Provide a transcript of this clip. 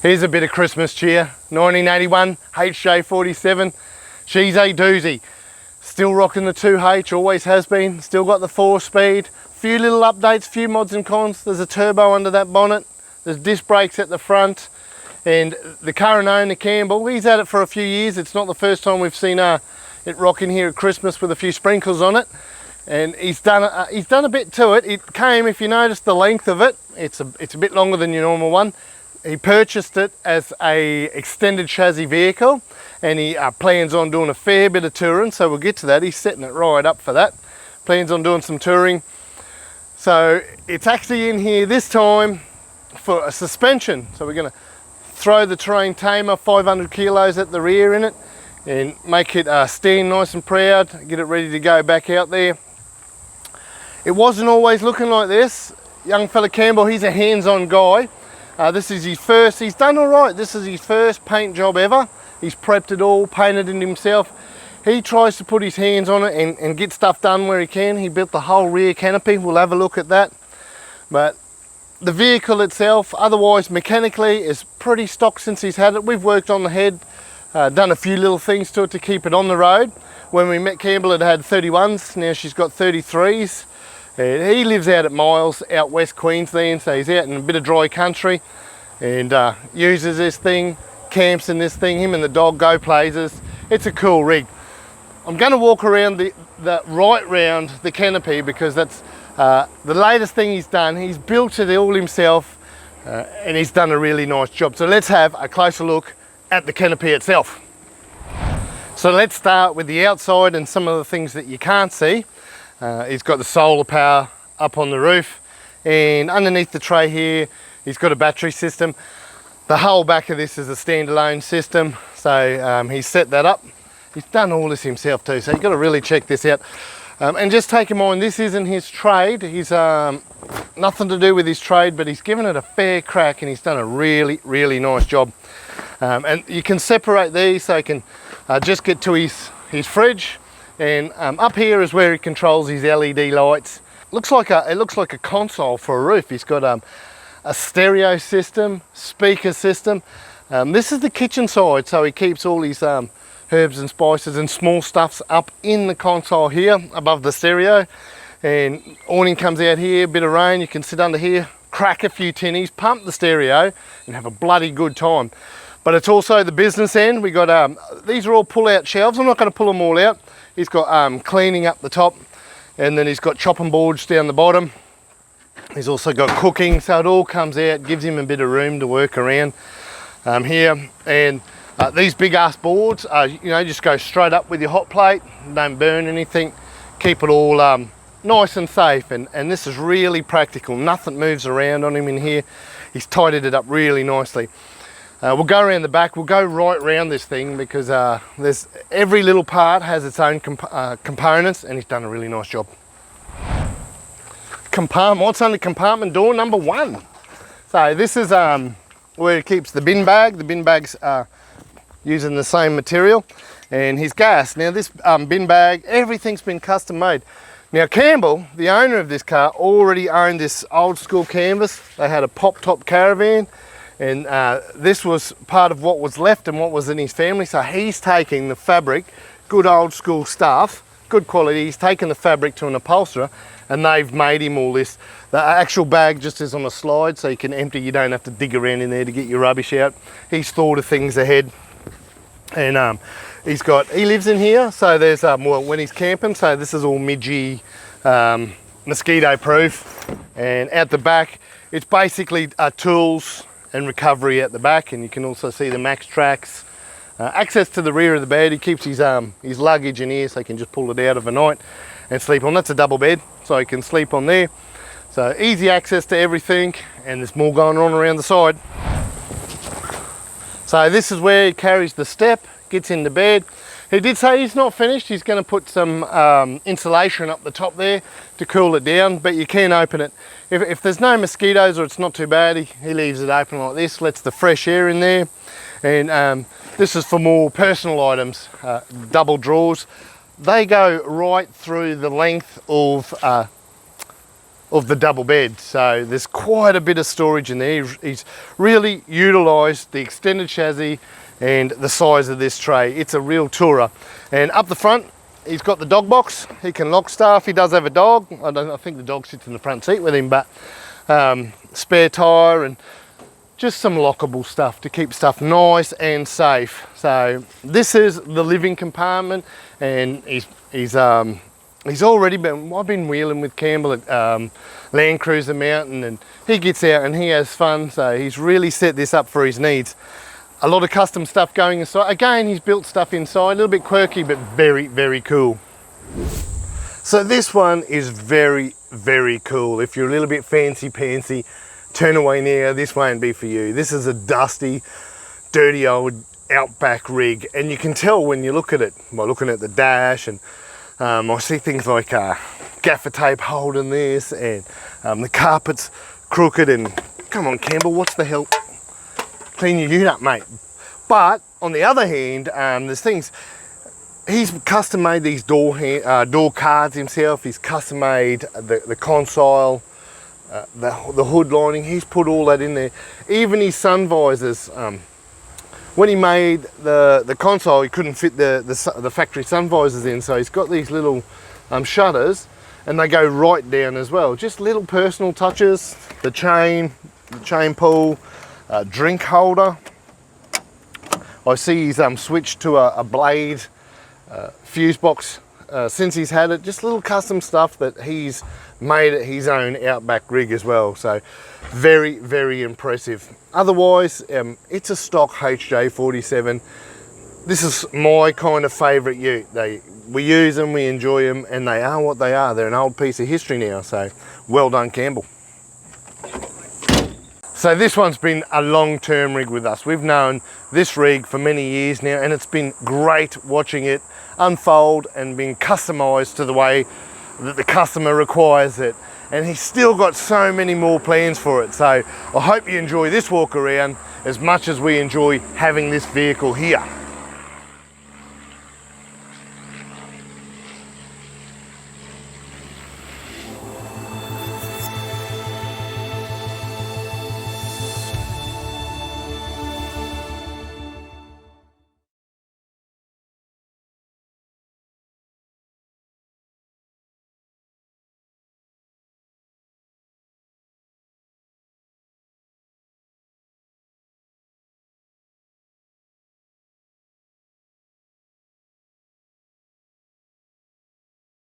Here's a bit of Christmas cheer. 1981 HJ47. She's a doozy. Still rocking the 2H, always has been. Still got the 4-speed. Few little updates, few mods and cons. There's a turbo under that bonnet. There's disc brakes at the front. And the current owner, Campbell, he's had it for a few years. It's not the first time we've seen it rocking here at Christmas with a few sprinkles on it. And he's done a bit to it. It came, if you notice the length of it, it's a bit longer than your normal one. He purchased it as a extended chassis vehicle, and he plans on doing a fair bit of touring, so we'll get to that. He's setting it right up for that. Plans on doing some touring. So it's actually in here this time for a suspension. So we're going to throw the terrain tamer 500 kilos at the rear in it and make it stand nice and proud, get it ready to go back out there. It wasn't always looking like this. Young fella Campbell, he's a hands-on guy. This is his first, he's done all right. This is his first paint job ever. He's prepped it all, painted it himself. He tries to put his hands on it and get stuff done where he can. He built the whole rear canopy. We'll have a look at that. But the vehicle itself, otherwise mechanically, is pretty stock since he's had it. We've worked on the head, done a few little things to it to keep it on the road. When we met Campbell, it had 31s. Now she's got 33s. He lives out at Miles, out West Queensland, so he's out in a bit of dry country and uses this thing, camps in this thing. Him and the dog go places. It's a cool rig. I'm going to walk around right round the canopy because that's the latest thing he's done. He's built it all himself and he's done a really nice job. So let's have a closer look at the canopy itself. So let's start with the outside and some of the things that you can't see. He's got the solar power up on the roof, and underneath the tray here he's got a battery system. The whole back of this is a standalone system, so he's set that up. He's done all this himself too, so you've got to really check this out. And just take in mind, this isn't his trade. He's nothing to do with his trade, but he's given it a fair crack and he's done a really nice job. And you can separate these so you can just get to his fridge. And up here is where he controls his LED lights. It looks like a console for a roof. He's got a stereo system, speaker system. This is the kitchen side, so he keeps all his herbs and spices and small stuffs up in the console here above the stereo. And awning comes out here, a bit of rain, you can sit under here, crack a few tinnies, pump the stereo and have a bloody good time. But it's also the business end. We got these are all pull-out shelves. I'm not going to pull them all out. He's got cleaning up the top, and then he's got chopping boards down the bottom. He's also got cooking, so it all comes out, gives him a bit of room to work around here. And these big ass boards, just go straight up with your hot plate, don't burn anything, keep it all nice and safe. And this is really practical. Nothing moves around on him in here. He's tidied it up really nicely. We'll go around the back, we'll go right around this thing because every little part has its own components, and he's done a really nice job. Compartment, what's under compartment door number 1? So this is where he keeps the bin bag. The bin bag's using the same material, and his gas. Now this bin bag, everything's been custom made. Now Campbell, the owner of this car, already owned this old school canvas. They had a pop top caravan. And this was part of what was left and what was in his family. So he's taking the fabric, good old school stuff, good quality. He's taken the fabric to an upholsterer and they've made him all this. The actual bag just is on a slide so you can empty. You don't have to dig around in there to get your rubbish out. He's thought of things ahead. And he lives in here. So there's, when he's camping, so this is all midgy, mosquito proof. And out the back, it's basically tools and recovery at the back, and you can also see the max tracks. Access to the rear of the bed. He keeps his luggage in here so he can just pull it out overnight and sleep on. That's a double bed, so he can sleep on there. So easy access to everything, and there's more going on around the side. So this is where he carries the step, gets into bed. He did say he's not finished. He's going to put some insulation up the top there to cool it down, but you can open it. If there's no mosquitoes or it's not too bad, he leaves it open like this, lets the fresh air in there. And this is for more personal items, double drawers. They go right through the length of of the double bed, so there's quite a bit of storage in there. He's really utilised the extended chassis and the size of this tray. It's a real tourer. And up the front, he's got the dog box. He can lock stuff. He does have a dog. I think the dog sits in the front seat with him, but spare tyre and just some lockable stuff to keep stuff nice and safe. So this is the living compartment, and he's already been, I've been wheeling with Campbell at Landcruiser Mountain, and he gets out and he has fun, so he's really set this up for his needs. A lot of custom stuff going inside. Again, he's built stuff inside, a little bit quirky, but very, very cool. So this one is very, very cool. If you're a little bit fancy-pantsy, turn away now, this won't be for you. This is a dusty, dirty old Outback rig, and you can tell when you look at it by looking at the dash, and I see things like gaffer tape holding this, and the carpet's crooked, and come on Campbell, what's the hell? Clean your unit up, mate. But on the other hand, there's things, he's custom made these door cards himself. He's custom made the console, the hood lining. He's put all that in there. Even his sun visors. When he made the console, he couldn't fit the factory sun visors in, so he's got these little shutters, and they go right down as well. Just little personal touches. The chain pull, drink holder. I see he's switched to a blade fuse box since he's had it. Just little custom stuff that he's made it his own Outback rig as well. So very, very impressive. Otherwise, it's a stock HJ47. This is my kind of favourite ute. We use them, we enjoy them, and they are what they are. They're an old piece of history now, so well done, Campbell. So this one's been a long-term rig with us. We've known this rig for many years now, and it's been great watching it unfold and being customised to the way that the customer requires it. And he's still got so many more plans for it. So I hope you enjoy this walk around as much as we enjoy having this vehicle here.